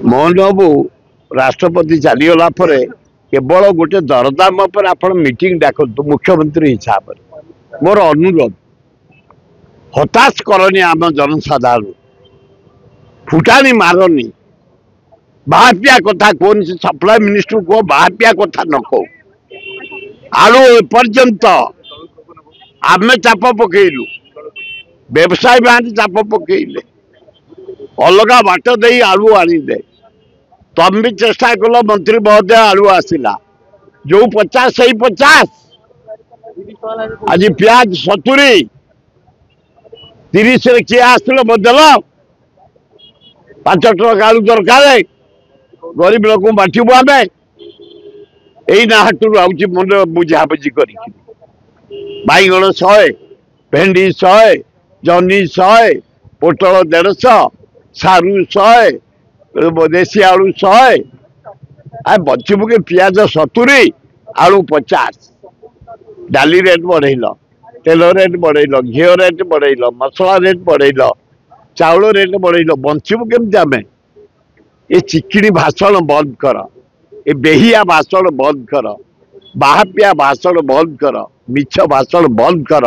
मोहन बाबू राष्ट्रपति चलीगला केवल गोटे दरदाम पर आप मीटिंग डाकतु मुख्यमंत्री हिसाब से मोर अनुरोध हताश करनी आम जनसाधारण फुटानी मारनी बाहपिया कथा कौन से सप्लाई मिनिस्टर को बाहपिया कथा न कहो आलू एपर्यंत आम चाप पकईलु व्यवसाय बाहर चाप पकईले अलग बाट दे आलू आनीदे तुम भी चेष्टा कल मंत्री महोदय आलू आसला जो 50 से 50 आज प्याज 70 30 किए आसल बदल 5 ट्रक आलू दरकार गरीब लोक बांटबू आम यही हाटू आउची मन बुझाबुझी कर बैगण 100 भेंडी 100 जनी 100 पोटल 150 सारू 100 देशी आलू 100 आ बचबू के पियाज 70 आलू 50 डाली रेट बढ़ेल तेल रेट बढ़ेल घी रेट बढ़ेल मसला रेट बढ़ेल चाउल रेट बढ़ेल बचबू केमती आम ये चिकिड़ी भाषण बंद कर ये बेहिया भाषण बंद कर बाहपिया भाषण बंद कर मिछ भाषण बंद कर